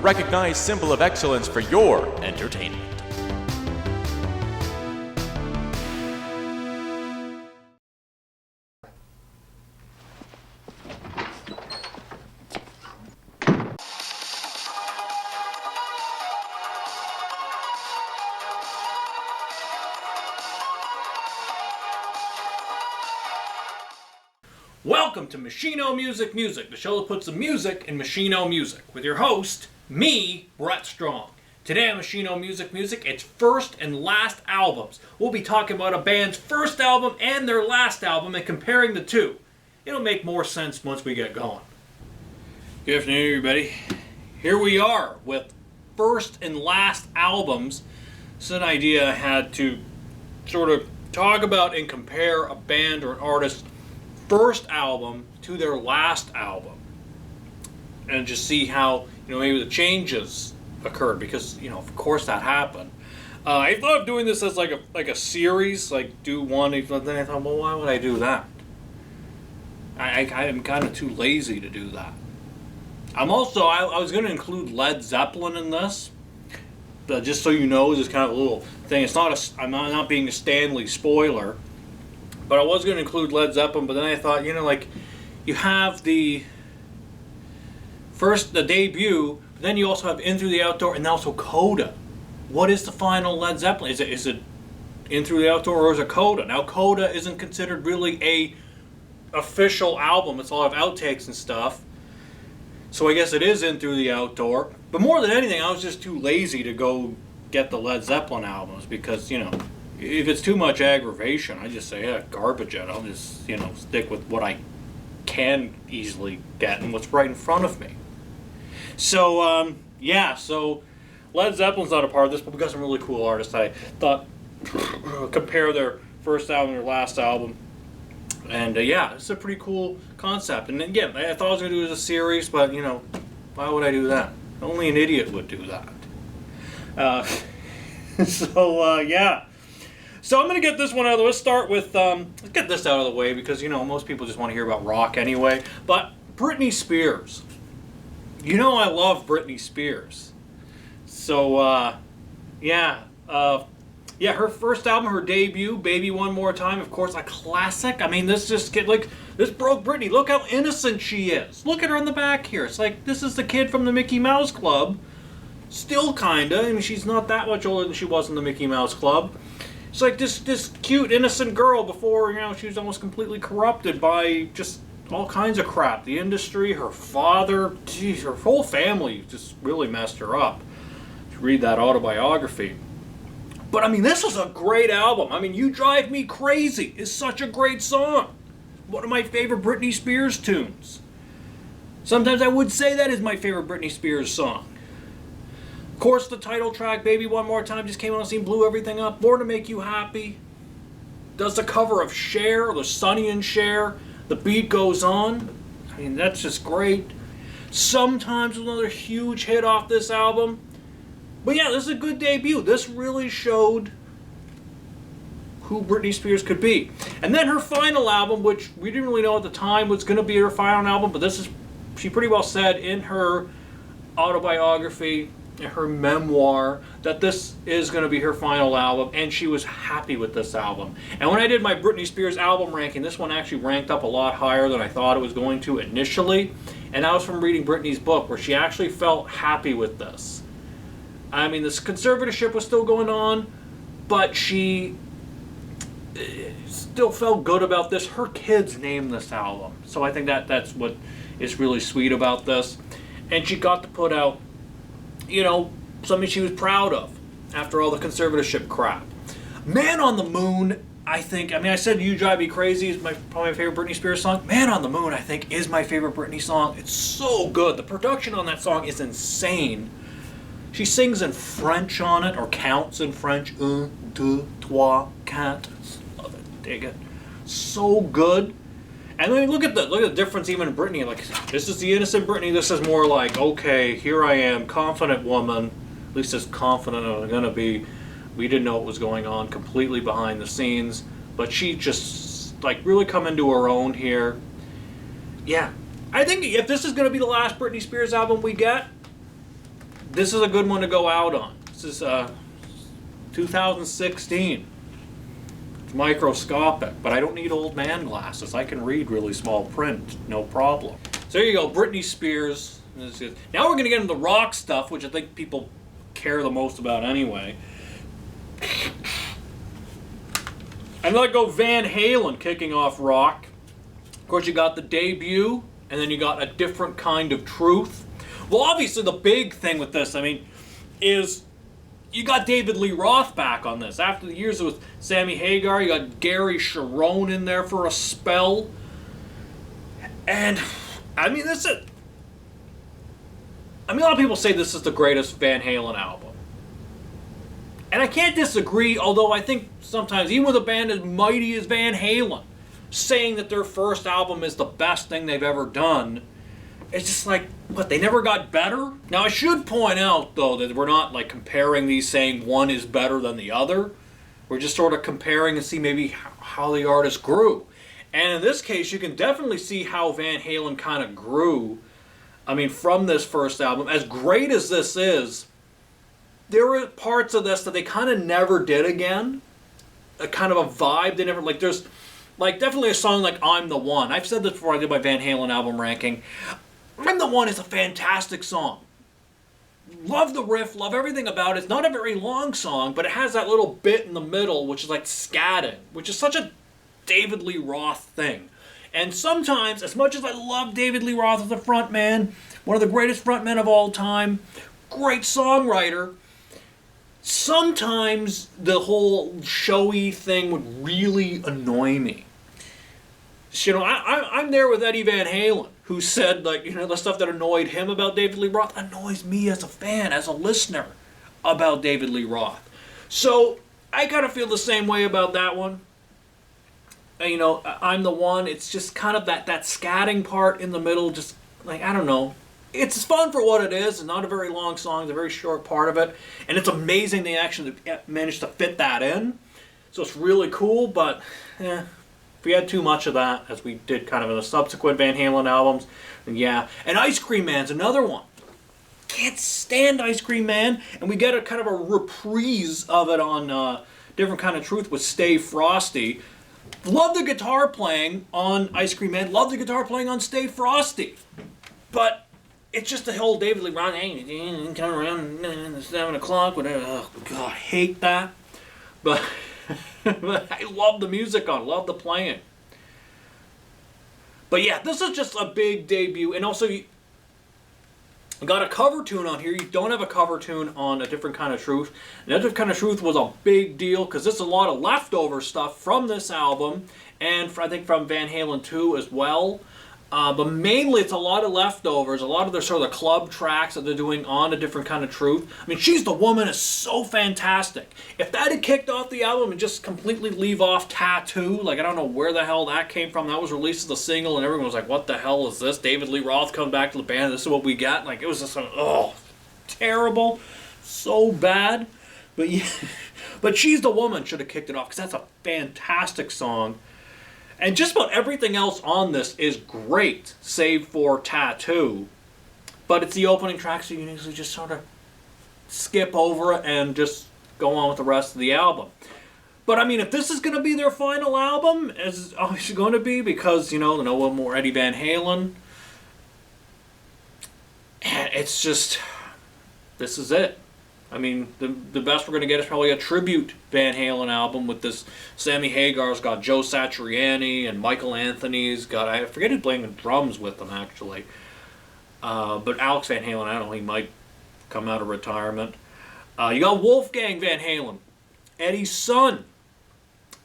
recognized symbol of excellence for your entertainment. Welcome to Machino Music the show that puts the music in Machino Music, with your host, me, Brett Strong. Today on Machino Music, it's first and last albums. We'll be talking about a band's first album and their last album and comparing the two. It'll make more sense once we get going. Good afternoon, everybody. Here we are with first and last albums. This is an idea I had to sort of talk about and compare a band or an artist's first album to their last album and just see how, maybe the changes occurred, because, of course that happened. I thought of doing this as like a series, like do one, but then I thought, well, why would I do that? I am kind of too lazy to do that. I was going to include Led Zeppelin in this, but just so you know, this is kind of a little thing. I'm not being a Stanley spoiler. But I was going to include Led Zeppelin, but then I thought, you have the debut, but then you also have In Through the Outdoor and also Coda. What is the final Led Zeppelin? Is it In Through the Outdoor or is it Coda? Now, Coda isn't considered really a official album. It's a lot of outtakes and stuff. So I guess it is In Through the Outdoor. But more than anything, I was just too lazy to go get the Led Zeppelin albums because, if it's too much aggravation, I just say, garbage it. I'll just, stick with what I can easily get and what's right in front of me. So, so Led Zeppelin's not a part of this, but we've got some really cool artists. I thought, compare their first album and their last album. And, it's a pretty cool concept. And again, I thought I was going to do it as a series, but, why would I do that? Only an idiot would do that. So I'm going to get this one out of the way. Let's start with, let's get this out of the way because, most people just want to hear about rock anyway. But Britney Spears. I love Britney Spears. So, her first album, her debut, Baby One More Time, of course, a classic. I mean, this broke Britney. Look how innocent she is. Look at her in the back here. It's like, this is the kid from the Mickey Mouse Club. Still kinda. I mean, she's not that much older than she was in the Mickey Mouse Club. It's like this cute, innocent girl before, she was almost completely corrupted by just all kinds of crap. The industry, her father, her whole family just really messed her up. If you read that autobiography. But, this is a great album. You Drive Me Crazy is such a great song. One of my favorite Britney Spears tunes. Sometimes I would say that is my favorite Britney Spears song. Of course, the title track, Baby One More Time, just came on the scene, blew everything up. Born to Make You Happy. Does the cover of Cher, the Sonny and Cher. The Beat Goes On. That's just great. Sometimes another huge hit off this album. But yeah, this is a good debut. This really showed who Britney Spears could be. And then her final album, which we didn't really know at the time was going to be her final album, but she pretty well said in her autobiography, her memoir, that this is going to be her final album, and she was happy with this album. And when I did my Britney Spears album ranking, this one actually ranked up a lot higher than I thought it was going to initially, and that was from reading Britney's book, where she actually felt happy with this. This conservatorship was still going on, but she still felt good about this. Her kids named this album, so I think that's what is really sweet about this. And she got to put out something she was proud of after all the conservatorship crap. Man on the Moon, I think, I said You Drive Me Crazy is probably my favorite Britney Spears song. Man on the Moon, I think, is my favorite Britney song. It's so good. The production on that song is insane. She sings in French on it, or counts in French. 1, 2, 3, 4. Love it. Dig it. So good. And then look at the difference even in Britney. Like, this is the innocent Britney. This is more like, okay, here I am, confident woman. At least as confident as I'm going to be. We didn't know what was going on completely behind the scenes. But she just, really come into her own here. Yeah. I think if this is going to be the last Britney Spears album we get, this is a good one to go out on. This is 2016. It's microscopic, but I don't need old man glasses. I can read really small print, no problem. So there you go, Britney Spears. Now we're going to get into the rock stuff, which I think people care the most about anyway. And let go Van Halen kicking off rock. Of course, you got the debut, and then you got A Different Kind of Truth. Well, obviously the big thing with this, I mean, is you got David Lee Roth back on this. After the years with Sammy Hagar, you got Gary Sharon in there for a spell. And, I mean, this is... I mean, a lot of people say this is the greatest Van Halen album. And I can't disagree, although I think sometimes, even with a band as mighty as Van Halen, saying that their first album is the best thing they've ever done, it's just like, what, they never got better? Now, I should point out, though, that we're not, like, comparing these saying one is better than the other. We're just sort of comparing and see maybe how the artist grew. And in this case, you can definitely see how Van Halen kind of grew. I mean, from this first album. As great as this is, there were parts of this that they kind of never did again. A kind of a vibe they never, like, there's, like, definitely a song like I'm the One. I've said this before I did my Van Halen album ranking. I'm the One is a fantastic song. Love the riff, love everything about it. It's not a very long song, but it has that little bit in the middle, which is like scatting, which is such a David Lee Roth thing. And sometimes, as much as I love David Lee Roth as a frontman, one of the greatest frontmen of all time, great songwriter, sometimes the whole showy thing would really annoy me. So, you know, I'm there with Eddie Van Halen, who said, like, you know, the stuff that annoyed him about David Lee Roth annoys me as a fan, as a listener, about David Lee Roth. So, I kind of feel the same way about that one. You know, I'm the One, it's just kind of that scatting part in the middle, just, like, I don't know. It's fun for what it is. It's not a very long song. It's a very short part of it. And it's amazing they actually managed to fit that in. So it's really cool, but if we had too much of that, as we did kind of in the subsequent Van Halen albums, then yeah. And Ice Cream Man's another one. Can't stand Ice Cream Man. And we get a kind of a reprise of it on Different Kind of Truth with Stay Frosty. Love the guitar playing on Ice Cream Man. Love the guitar playing on Stay Frosty. But it's just the whole David Lee Roth, hey, come around, it's 7 o'clock, whatever. Oh, God, I hate that. But, but I love the music on it, love the playing. But yeah, this is just a big debut. And also, you got a cover tune on here. You don't have a cover tune on A Different Kind of Truth. And A Different Kind of Truth was a big deal because there's a lot of leftover stuff from this album. And I think from Van Halen 2 as well. But mainly it's a lot of leftovers, a lot of their sort of club tracks that they're doing on A Different Kind of Truth. I mean, She's the Woman is so fantastic. If that had kicked off the album and just completely leave off Tattoo, like I don't know where the hell that came from. That was released as a single and everyone was like, what the hell is this? David Lee Roth come back to the band, this is what we got? Like, it was just, terrible. So bad. But yeah, but She's the Woman should have kicked it off because that's a fantastic song. And just about everything else on this is great, save for Tattoo. But it's the opening track, so you can usually just sort of skip over it and just go on with the rest of the album. But I mean, if this is going to be their final album, as it's obviously going to be, because, you know, no more Eddie Van Halen, it's just, this is it. I mean, the best we're going to get is probably a tribute Van Halen album with this. Sammy Hagar's got Joe Satriani and Michael Anthony's got, I forget who's playing the drums with them actually. But Alex Van Halen, I don't know, he might come out of retirement. You got Wolfgang Van Halen, Eddie's son,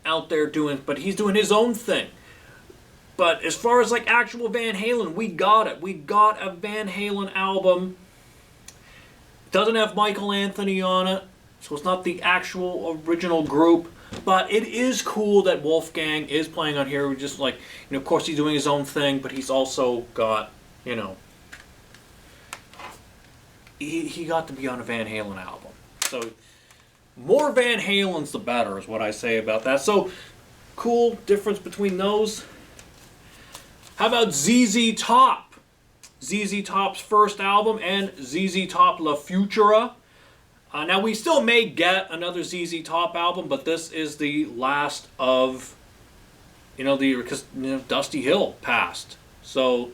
out there doing, but he's doing his own thing. But as far as like actual Van Halen, we got it. We got a Van Halen album. Doesn't have Michael Anthony on it, so it's not the actual original group, but it is cool that Wolfgang is playing on here. We're just like, you know, of course he's doing his own thing, but he's also got, you know, he got to be on a Van Halen album. So more Van Halens the better is what I say about that. So cool difference between those. How about ZZ Top? ZZ Top's first album and ZZ Top La Futura. Now, we still may get another ZZ Top album, but this is the last of, because Dusty Hill passed. So,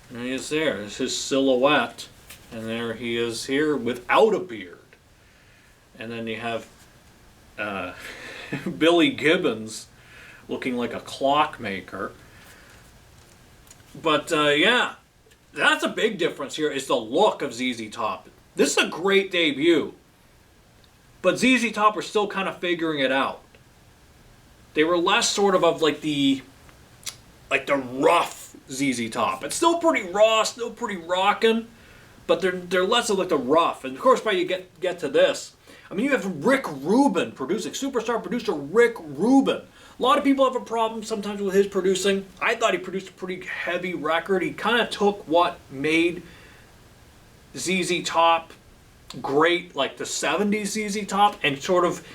he is there. It's his silhouette. And there he is here without a beard. And then you have Billy Gibbons looking like a clockmaker. But, yeah, that's a big difference here, is the look of ZZ Top. This is a great debut. But ZZ Top are still kind of figuring it out. They were less sort of like the rough ZZ Top. It's still pretty raw, still pretty rockin', but they're less of like the rough. And of course, by you get to this, I mean, you have Rick Rubin producing, superstar producer Rick Rubin. A lot of people have a problem sometimes with his producing. I thought he produced a pretty heavy record. He kind of took what made ZZ Top great, like the 70s ZZ Top, and sort of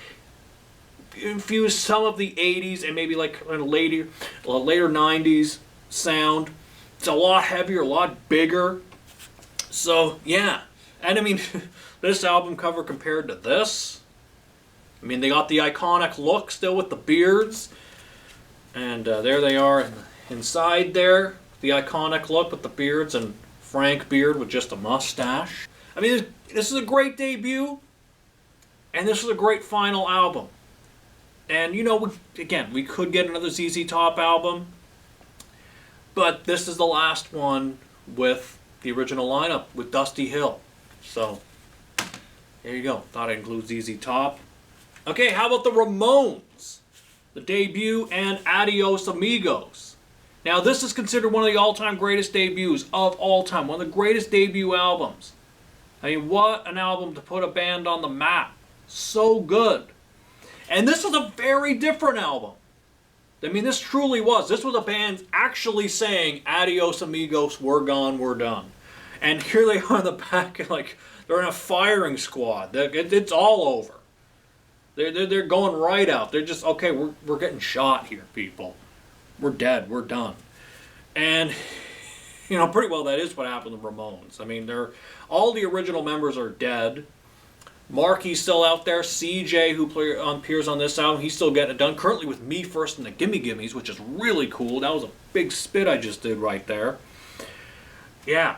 infused some of the 80s and maybe like a later 90s sound. It's a lot heavier, a lot bigger. So, yeah. And I mean, this album cover compared to this, I mean, they got the iconic look still with the beards. And there they are inside there. The iconic look with the beards and Frank Beard with just a mustache. I mean, this is a great debut. And this is a great final album. And, we could get another ZZ Top album. But this is the last one with the original lineup with Dusty Hill. So, there you go. Thought I'd include ZZ Top. Okay, how about the Ramones? The debut and Adios Amigos. Now, this is considered one of the all-time greatest debuts of all time. One of the greatest debut albums. I mean, what an album to put a band on the map. So good. And this is a very different album. I mean, this truly was. This was a band actually saying, Adios Amigos, we're gone, we're done. And here they are in the back, like, they're in a firing squad. It's all over. They're going right out. They're just, okay, we're getting shot here, people. We're dead. We're done. And, pretty well that is what happened to Ramones. I mean, all the original members are dead. Marky's still out there. CJ, who appears on this album, he's still getting it done. Currently with Me First and the Gimme Gimmes, which is really cool. That was a big spit I just did right there. Yeah.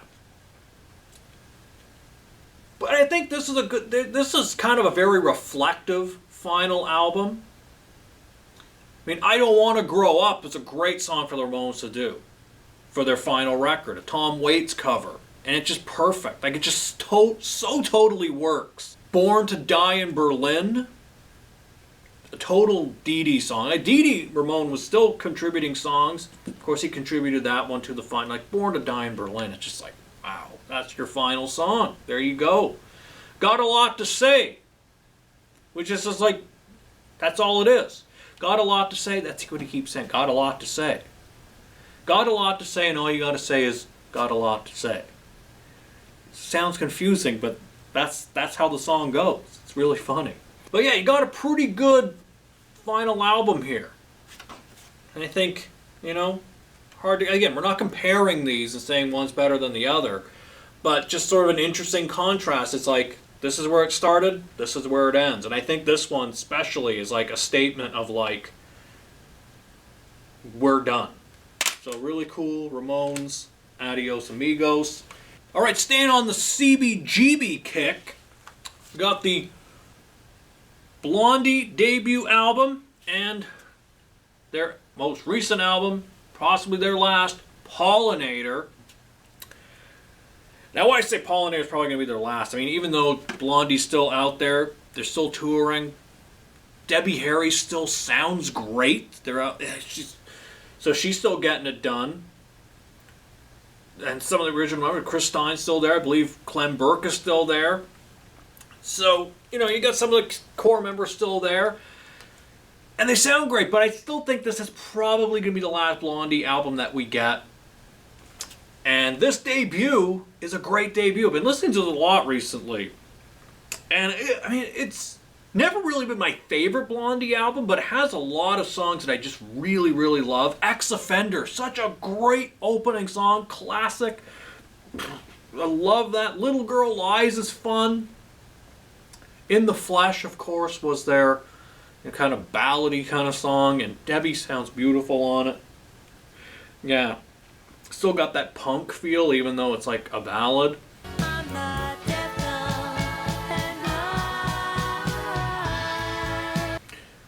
But I think this is kind of a very reflective final album. I mean, I Don't Want to Grow Up is a great song for the Ramones to do for their final record, a Tom Waits cover. And it's just perfect. Like, it just so totally works. Born to Die in Berlin, a total Dee Dee song. Dee Dee Ramone was still contributing songs. Of course, he contributed that one to the final. Like, Born to Die in Berlin, it's just like, wow, that's your final song. There you go. Got a Lot to Say, which is just like, that's all it is. Got a lot to say, that's what he keeps saying. Got a lot to say. Got a lot to say, and all you got to say is, got a lot to say. Sounds confusing, but that's how the song goes. It's really funny. But yeah, you got a pretty good final album here. And I think, hard to, again, we're not comparing these and saying one's better than the other, but just sort of an interesting contrast. It's like, this is where it started, this is where it ends. And I think this one especially is like a statement of like, we're done. So really cool, Ramones, Adios Amigos. All right, staying on the CBGB kick, we got the Blondie debut album and their most recent album, possibly their last, Pollinator. Now, why I say Pollinator is probably going to be their last. I mean, even though Blondie's still out there, they're still touring. Debbie Harry still sounds great. They're out. So she's still getting it done. And some of the original members, Chris Stein's still there. I believe Clem Burke is still there. So, you got some of the core members still there. And they sound great, but I still think this is probably going to be the last Blondie album that we get. And this debut is a great debut. I've been listening to it a lot recently. And, it's never really been my favorite Blondie album, but it has a lot of songs that I just really, really love. Ex-Offender, such a great opening song, classic. I love that. Little Girl Lies is fun. In the Flesh, of course, was their kind of ballady kind of song, and Debbie sounds beautiful on it. Yeah. Still got that punk feel, even though it's like a ballad.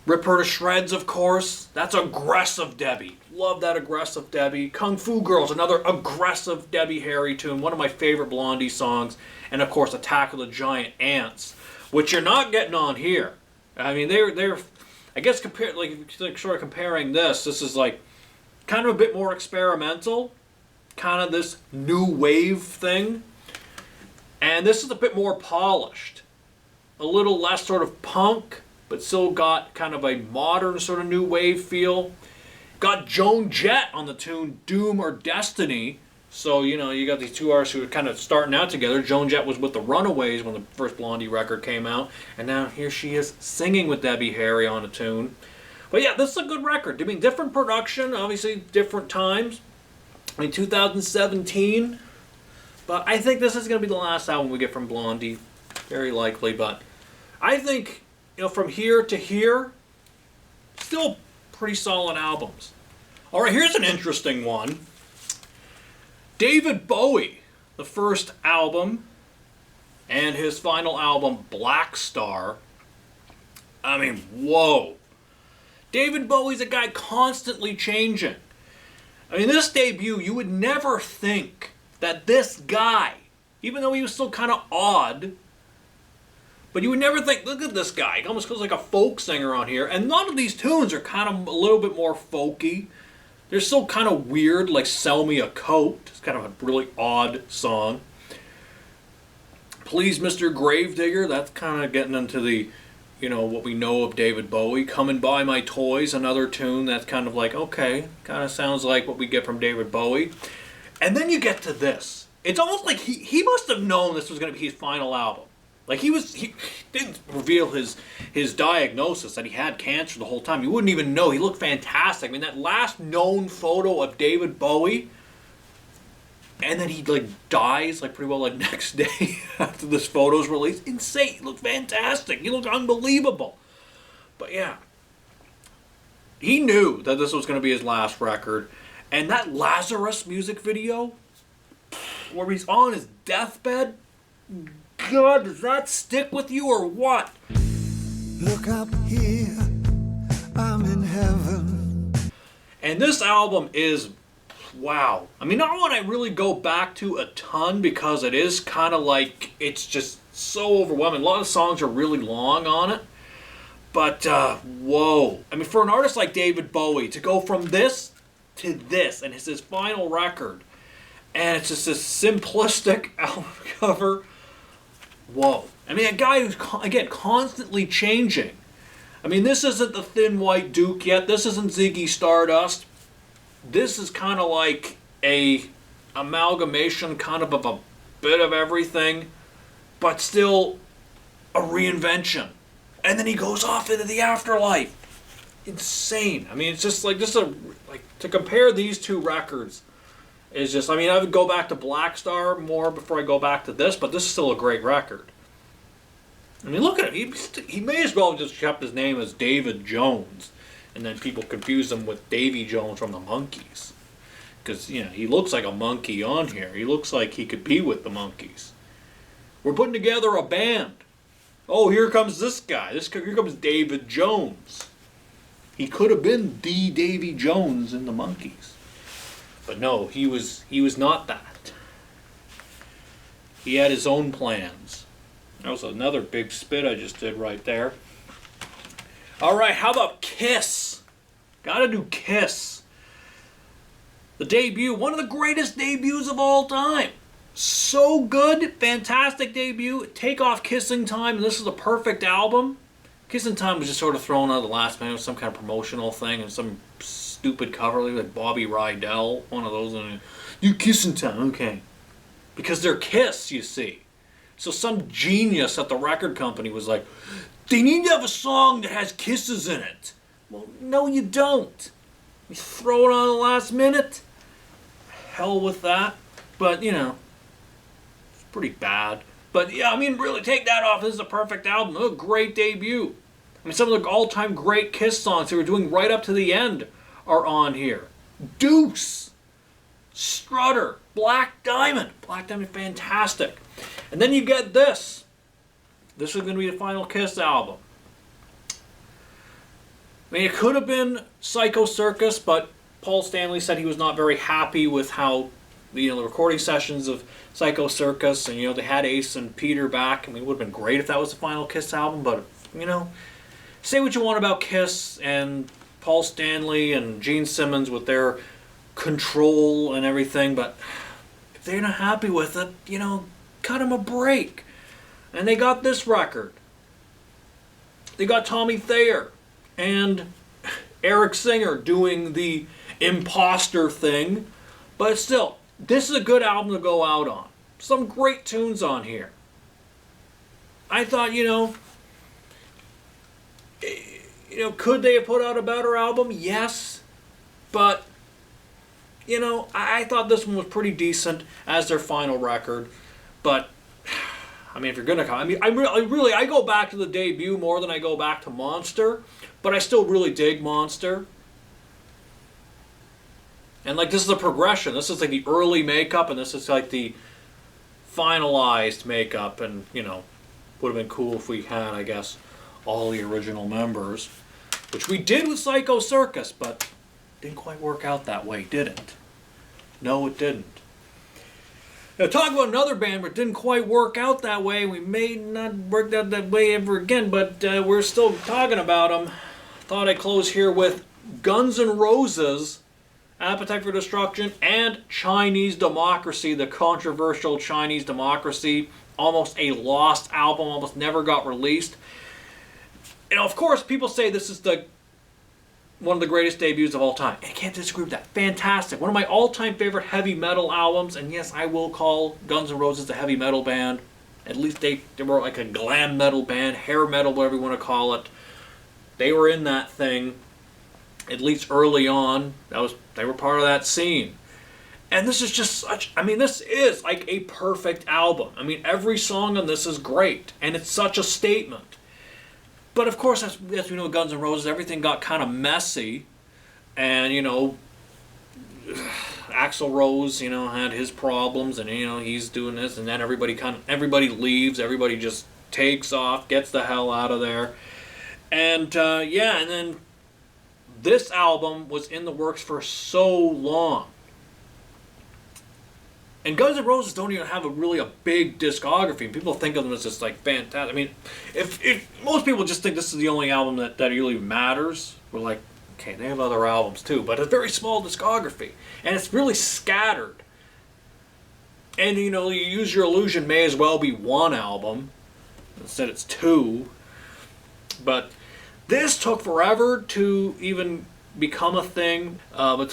Rip Her to Shreds, of course. That's aggressive Debbie. Love that aggressive Debbie. Kung Fu Girls, another aggressive Debbie Harry tune. One of my favorite Blondie songs. And of course, Attack of the Giant Ants, which you're not getting on here. I mean, they're I guess sort of comparing this is like kind of a bit more experimental, kind of this new wave thing. And this is a bit more polished. A little less sort of punk, but still got kind of a modern sort of new wave feel. Got Joan Jett on the tune Doom or Destiny. So, you know, you got these two artists who are kind of starting out together. Joan Jett was with the Runaways when the first Blondie record came out. And now here she is singing with Debbie Harry on a tune. But yeah, this is a good record. I mean, different production, obviously different times. I mean, 2017. But I think this is going to be the last album we get from Blondie. Very likely. But I think, you know, from here to here, still pretty solid albums. All right, here's an interesting one. David Bowie, the first album, and his final album, Black Star. I mean, whoa. David Bowie's a guy constantly changing. I mean, this debut, you would never think that this guy, even though he was still kind of odd, but you would never think, look at this guy. He almost feels like a folk singer on here. And a lot of these tunes are kind of a little bit more folky. They're still kind of weird, like Sell Me a Coat. It's kind of a really odd song. Please, Mr. Gravedigger. That's kind of getting into the, you know, what we know of David Bowie. Come and Buy My Toys, another tune that's kind of like, okay, kind of sounds like what we get from David Bowie. And then you get to this. It's almost like he must have known this was going to be his final album. Like he didn't reveal his diagnosis that he had cancer the whole time. You wouldn't even know. He looked fantastic. I mean, that last known photo of David Bowie, and then he like dies like pretty well like next day after this photo's released. Insane. He looked fantastic. He looked unbelievable. But yeah, he knew that this was going to be his last record. And that Lazarus music video, where he's on his deathbed, God, does that stick with you or what? Look up here, I'm in heaven. And this album is, wow. I mean, not one I really go back to a ton because it is kind of like, it's just so overwhelming. A lot of songs are really long on it. But, whoa. I mean, for an artist like David Bowie to go from this to this, and it's his final record, and it's just this simplistic album cover. Whoa. I mean, a guy who's, again, constantly changing. I mean, this isn't the Thin White Duke yet. This isn't Ziggy Stardust. This is kind of like a amalgamation kind of a bit of everything, but still a reinvention. And then he goes off into the afterlife. Insane. I mean, it's just like, to compare these two records is just, I mean, I would go back to Black Star more before I go back to this, but this is still a great record. I mean, look at him. He may as well have just kept his name as David Jones, and then people confuse him with Davy Jones from the Monkees. Because, you know, he looks like a monkey on here. He looks like he could be with the Monkees. We're putting together a band. Oh, here comes this guy. Here comes David Jones. He could have been the Davy Jones in the Monkees. But no, he was not that. He had his own plans. That was another big spit I just did right there. All right, how about Kiss? Gotta do Kiss. The debut, one of the greatest debuts of all time. So good, fantastic debut. Take off Kissing Time, and this is a perfect album. Kissing Time was just sort of thrown out of the last minute with some kind of promotional thing and some stupid cover like Bobby Rydell, one of those. And you Kissing Time, okay. Because they're Kiss, you see. So some genius at the record company was like, they need to have a song that has kisses in it. Well, no you don't. You throw it on the last minute. Hell with that. But, you know, pretty bad. But yeah, I mean, really, take that off. This is a perfect album. A great debut. I mean, some of the all-time great Kiss songs they were doing right up to the end are on here. Deuce, Strutter, Black Diamond. Black Diamond, fantastic. And then you get this. This is going to be the final Kiss album. I mean, it could have been Psycho Circus, but Paul Stanley said he was not very happy with how, the recording sessions of Psycho Circus, and, they had Ace and Peter back. I mean, it would have been great if that was the final Kiss album, but, say what you want about Kiss and Paul Stanley and Gene Simmons with their control and everything, but if they're not happy with it, cut them a break. And they got this record. They got Tommy Thayer and Eric Singer doing the imposter thing, but still, this is a good album to go out on. Some great tunes on here. I thought, could they have put out a better album? Yes, but I thought this one was pretty decent as their final record. But I mean, if you're gonna come, I go back to the debut more than I go back to Monster, but I still really dig Monster. And this is a progression. This is like the early makeup, and this is like the finalized makeup. And would have been cool if we had, I guess, all the original members, which we did with Psycho Circus, but didn't quite work out that way, did it? No, it didn't. Now, talk about another band where it didn't quite work out that way. We may not work out that way ever again, but we're still talking about them. Thought I'd close here with Guns N' Roses, Appetite for Destruction, and Chinese Democracy, the controversial Chinese Democracy. Almost a lost album, almost never got released. Of course, people say this is one of the greatest debuts of all time. I can't disagree with that. Fantastic. One of my all-time favorite heavy metal albums. And yes, I will call Guns N' Roses a heavy metal band. At least they were like a glam metal band, hair metal, whatever you want to call it. They were in that thing, at least early on. They were part of that scene. And this is just this is like a perfect album. Every song on this is great. And it's such a statement. But of course, as we know, Guns N' Roses, everything got kind of messy. And, Axl Rose, had his problems, and, he's doing this. And then everybody leaves. Everybody just takes off, gets the hell out of there. And, and then this album was in the works for so long. And Guns N' Roses don't even have a big discography. People think of them as just fantastic. If most people just think this is the only album that really matters, we're like, okay, they have other albums too, but a very small discography, and it's really scattered. And you Use Your Illusion may as well be one album. Instead, it's two. But this took forever to even become a thing. It's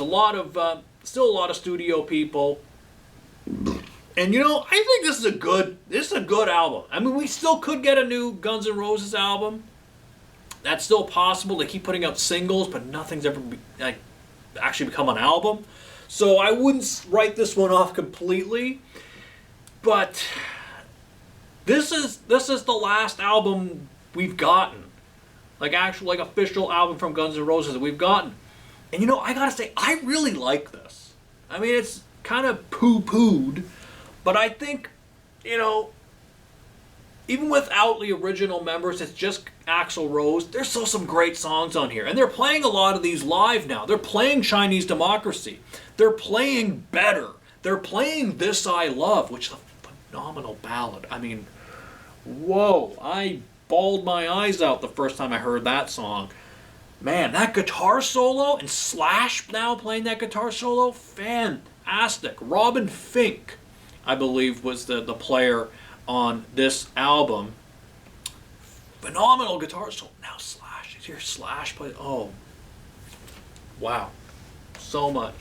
still a lot of studio people. And I think this is a good album. We still could get a new Guns N' Roses album. That's still possible. They keep putting out singles, but nothing's ever actually become an album. So I wouldn't write this one off completely. But this is the last album we've gotten. Official album from Guns N' Roses that we've gotten. And I gotta say, I really like this. It's kind of poo-pooed, but I think, even without the original members, it's just Axl Rose. There's still some great songs on here, and they're playing a lot of these live now. They're playing Chinese Democracy. They're playing Better. They're playing This I Love, which is a phenomenal ballad. Whoa, I bawled my eyes out the first time I heard that song. Man, that guitar solo, and Slash now playing that guitar solo, fantastic. Robin Fink, I believe, was the player on this album. Phenomenal guitar solo. Now Slash, you hear Slash play. Oh, wow, so much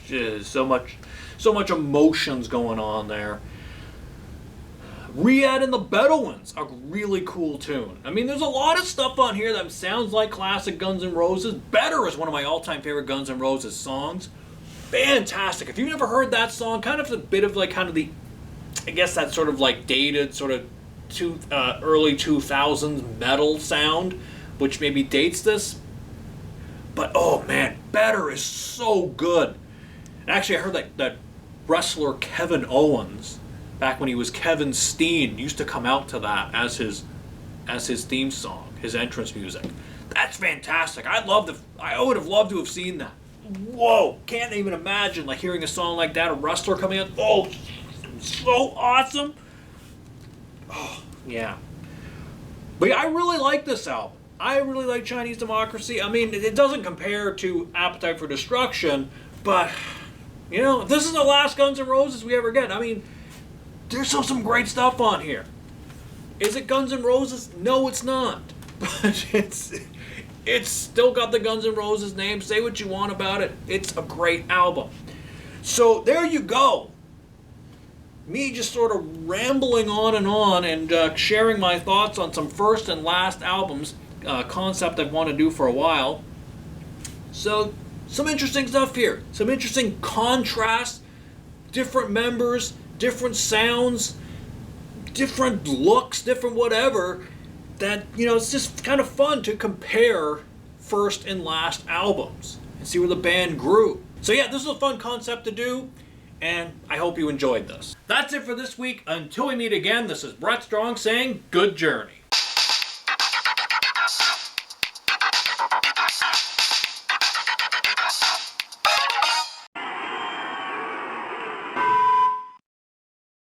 emotions going on there. Riyadh and the Bedouins, a really cool tune. There's a lot of stuff on here that sounds like classic Guns N' Roses. Better is one of my all-time favorite Guns N' Roses songs. Fantastic. If you've never heard that song, kind of a bit of the I guess that sort of like dated sort of early 2000s metal sound, which maybe dates this. But oh man, Better is so good. And actually, I heard that wrestler Kevin Owens, back when he was Kevin Steen, used to come out to that as his theme song, his entrance music. That's fantastic. I would have loved to have seen that. Whoa, can't even imagine like hearing a song like that, a wrestler coming in. Oh, so awesome. Oh, yeah. But yeah, I really like this album. I really like Chinese Democracy. I mean, it doesn't compare to Appetite for Destruction, but, you know, this is the last Guns N' Roses we ever get. I mean, there's still some great stuff on here. Is it Guns N' Roses? No, it's not. But it's still got the Guns N' Roses name. Say what you want about it. It's a great album. So there you go. Me just sort of rambling on and sharing my thoughts on some first and last albums, concept I've wanted to do for a while. So some interesting stuff here. Some interesting contrasts, different members, different sounds, different looks, different whatever. That, you know, it's just kind of fun to compare first and last albums and see where the band grew. So yeah, this is a fun concept to do, and I hope you enjoyed this. That's it for this week. Until we meet again, this is Brett Strong saying good journey.